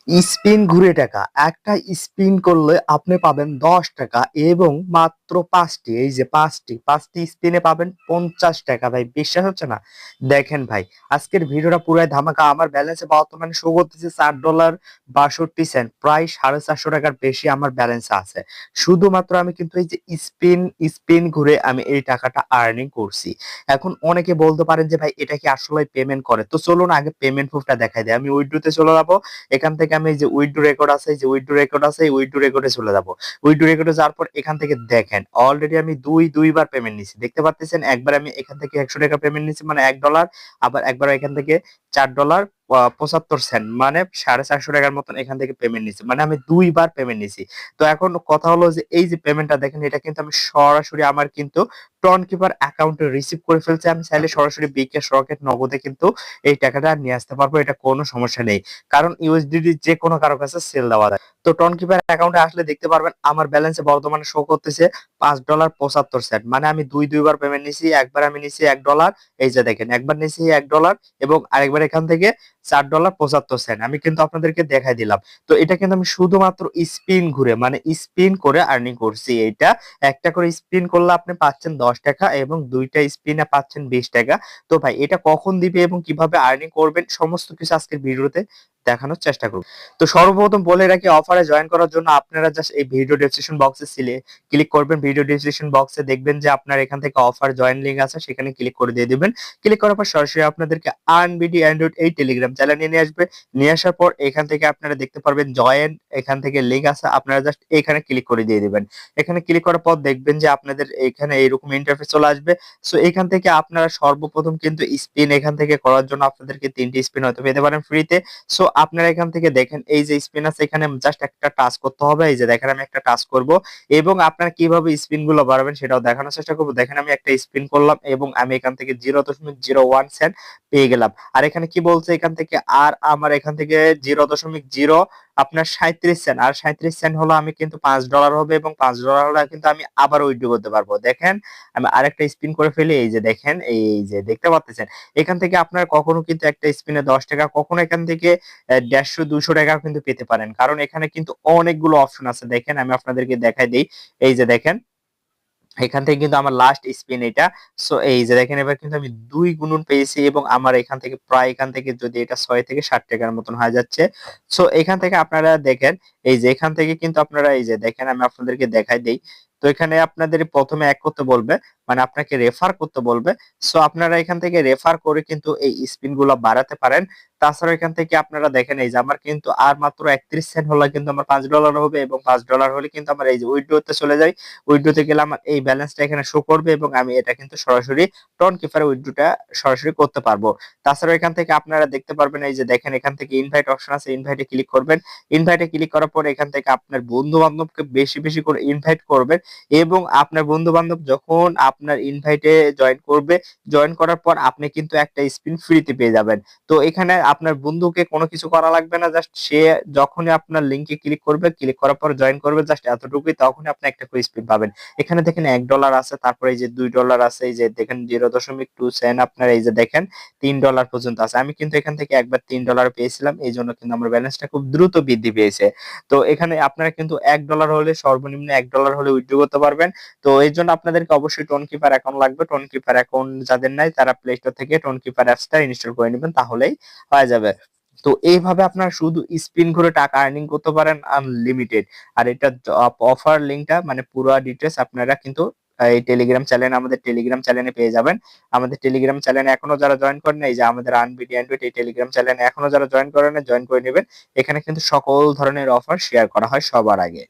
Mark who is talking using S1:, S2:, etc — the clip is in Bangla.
S1: স্পিন ঘুরে টাকা একটা স্পিন করলে আপনি পাবেন 10 টাকা এবং মাত্র পাঁচটি, এই যে পাঁচটি স্পিনে পাবেন 50 টাকা। ভাই বিশ্বাস হচ্ছে না? দেখেন ভাই, আজকের ভিডিওটা পুরাই ধামাকা। আমার ব্যালেন্সে বর্তমানে শো করতেছে $4.62, প্রায় 450 টাকার বেশি আমার ব্যালেন্স আছে। শুধুমাত্র আমি কিন্তু এই যে স্পিন স্পিন ঘুরে আমি এই টাকাটা আর্নিং করছি। এখন অনেকে বলতে পারেন যে ভাই এটা কি আসলে পেমেন্ট করে, তো চলুন আগে পেমেন্ট প্রুফটা দেখাই দেয়। আমি উইথড্রোতে চলে যাবো। এখান থেকে আমি এই যে উইথড্র রেকর্ড আছে, এই যে উইথড্র রেকর্ড আছে, এই উইথড্র রেকর্ডে চলে যাব। উইথড্র রেকর্ডে যাওয়ার পর এখান থেকে দেখেন অলরেডি আমি দুইবার পেমেন্ট নিছি, দেখতে পাচ্ছেন। একবার আমি এখান থেকে 100 টাকা পেমেন্ট নিছি মানে $1, আবার একবার এখান থেকে $4.75, মানে 450 টাকার মতন এখান থেকে পেমেন্ট নিছি, মানে আমি দুইবার পেমেন্ট নিছি। তো এখন কথা হলো যে এই যে পেমেন্টটা দেখেন, এটা কিন্তু আমি সরাসরি আমার কিন্তু টন কিপার অ্যাকাউন্টে রিসিভ করে ফেলছি। আমি চাইলে সরাসরি বিকাশ রকেট নগদে কিন্তু এই টাকাটা নিয়ে আসতে পারবো, এটা কোনো সমস্যা নেই। কারণ ইউএসডিটি যে কোনো কারো কাছে সেল দেওয়া যায়। তো টন কিপার অ্যাকাউন্টে আসলে দেখতে পারবেন আমার ব্যালেন্সে বর্তমানে শো করতেছে $5.75, মানে আমি দুইবার পেমেন্ট নিছি। একবার আমি নিছি $1, এই যে দেখেন একবার নিছি $1 এবং আরেকবার এখান থেকে $4.75 আমি কিন্তু আপনাদেরকে দেখাই দিলাম। তো এটা কিন্তু আমি শুধুমাত্র স্পিন ঘুরে মানে স্পিন করে আর্নিং করছি। এইটা একটা করে স্পিন করলে আপনি পাচ্ছেন 10 টাকা এবং দুইটা স্পিনে পাচ্ছেন 20 টাকা। তো ভাই এটা কখন দিবে এবং কিভাবে আর্নিং করবেন সমস্ত কিছু আজকের ভিডিওতে দেখানোর চেষ্টা করব। তো সর্বপ্রথম বলে রাখি, অফারে জয়েন করার জন্য আপনারা জাস্ট এই ভিডিও ডেসক্রিপশন বক্সে ক্লিক করবেন। ভিডিও ডেসক্রিপশন বক্সে দেখবেন যে আপনার এখান থেকে অফার জয়েন লিংক আছে, সেখানে ক্লিক করে দিয়ে দিবেন। ক্লিক করার পর সরাসরি আপনাদেরকে আনবিডি অ্যান্ড্রয়েড এই টেলিগ্রাম চ্যানেলে নিয়ে আসবে। নিয়ে আসার পর এখান থেকে আপনারা দেখতে পারবেন জয়েন, এখান থেকে লিংক আছে, আপনারা জাস্ট এখানে ক্লিক করে দিয়ে দিবেন। এখানে ক্লিক করার পর দেখবেন যে আপনাদের এখানে এইরকম ইন্টারফেস চলে আসবে। সো এখান থেকে আপনারা সর্বপ্রথম কিন্তু স্পিন এখান থেকে করার জন্য আপনাদেরকে 3টি স্পিন হয়তো পেতে পারেন ফ্রিতে। সো আপনারা এখান থেকে দেখেন এই যে স্পিন আছে, এখানে জাস্ট একটা টাচ করতে হবে। এই যে দেখেন আমি একটা টাচ করব এবং আপনারা কিভাবে স্পিন গুলো বাড়াবেন সেটাও দেখানোর চেষ্টা করব। দেখেন আমি একটা স্পিন করলাম এবং আমি এখান থেকে 0.01 সেন্ট পেয়ে গেলাম। আর এখানে কি বলছে এখান থেকে, আর আমার এখান থেকে 0.0 আপনার 37 সেন্ট, আর 37 সেন্ট হলো আমি কিন্তু $5 হবে এবং $5 হলে কিন্তু আমি আবার উইথড্র করতে পারবো। দেখেন আমি আরেকটা স্পিন করে ফেলি, এই যে দেখেন, এই যে দেখতে পাচ্ছেন। এখান থেকে আপনার কখনো কিন্তু একটা স্পিনে 10 টাকা, কখনো এখান থেকে 150-200 টাকা কিন্তু পেতে পারেন, কারণ এখানে কিন্তু অনেকগুলো অপশন আছে। দেখেন আমি আপনাদেরকে দেখাই দিই, এই যে দেখেন এখান থেকে কিন্তু আমার লাস্ট স্পিন এটা। সো এই যে দেখেন এবার কিন্তু আমি দুই গুণন পেয়েছি এবং আমার এখান থেকে প্রায়, এখান থেকে যদি এটা 6 থেকে 60 টাকার মতন হয়ে যাচ্ছে। সো এখান থেকে আপনারা দেখেন, এই যে এখান থেকে কিন্তু আপনারা এই যে দেখেন আমি আপনাদেরকে দেখাই দেই। তো এখানে আপনাদের প্রথমে এক করতে বলবে, মানে আপনাকে রেফার করতে বলবে। সো আপনারা এখান থেকে রেফার করে কিন্তু এই স্পিন গুলো বাড়াতে পারেন। তাছাড়া এখান থেকে আপনারা দেখেন এই যে আমার কিন্তু আর মাত্র 31 সেন্ট হলে কিন্তু আমার $5 হবে এবং $5 হলে কিন্তু আমার এই যে উইথড্রোতে চলে যায়। উইথড্রোতে গেলে আমার এই ব্যালেন্সটা এখানে শো করবে এবং আমি এটা কিন্তু সরাসরি টন কিপারে উইথড্রোটা সরাসরি করতে পারবো। তাছাড়া এখান থেকে আপনারা দেখতে পারবেন, এই যে দেখেন এখান থেকে ইনভাইট অপশন আছে, ইনভাইটে ক্লিক করবেন। ইনভাইটে ক্লিক করার পর এখান থেকে আপনার বন্ধু বান্ধবকে বেশি বেশি করে ইনভাইট করবেন এবং আপনার বন্ধু বান্ধব যখন আপনার ইনভাইটে জয়েন করবে, জয়েন করার পর আপনি কিন্তু একটা স্পিন ফ্রিতে পেয়ে যাবেন। তো এখানে আপনার বন্ধুকে কোনো কিছু করা লাগবে না, জাস্ট সে যখনই আপনার লিংকে ক্লিক করবে, ক্লিক করার পর জয়েন করবে, জাস্ট এতটুকুই, তখনই আপনি একটা করে স্পিন পাবেন। এখানে দেখেন $1 আছে, তারপরে এই যে $2 আছে, এই যে দেখেন 0.2 সেন্ট, আপনার এই যে দেখেন $3 পর্যন্ত আছে। আমি কিন্তু এখান থেকে একবার $3 পেয়েছিলাম, এই জন্য কিন্তু আমার ব্যালেন্সটা খুব দ্রুত বৃদ্ধি পেয়েছে। তো এখানে আপনারা কিন্তু $1 হলে, সর্বনিম্ন $1 হলে উইথড্র করতে পারবেন। তো এই জন্য আপনাদেরকে অবশ্যই টোন কিপার অ্যাকাউন্ট লাগবে। টোন কিপার অ্যাকাউন্ট যাদের নাই তারা প্লে স্টোর থেকে টোন কিপার অ্যাপসটা ইনস্টল করে নেবেন, তাহলেই হয়ে যাবে। তো এইভাবে আপনারা শুধু স্পিন করে টাকা আর্নিং করতে পারেন আনলিমিটেড। আর এটা অফার লিংকটা মানে পুরো ডিটেলস আপনারা কিন্তু এই টেলিগ্রাম চ্যানেলে, আমাদের টেলিগ্রাম চ্যানেলে পেয়ে যাবেন। আমাদের টেলিগ্রাম চ্যানেলে এখনো যারা জয়েন করেন, এই যে আমাদের আনবিডি অ্যান্ড্রয়েড এই টেলিগ্রাম চ্যানেলে এখনো যারা জয়েন করেন, জয়েন করে নেবেন। এখানে কিন্তু সকল ধরনের অফার শেয়ার করা হয় সবার আগে।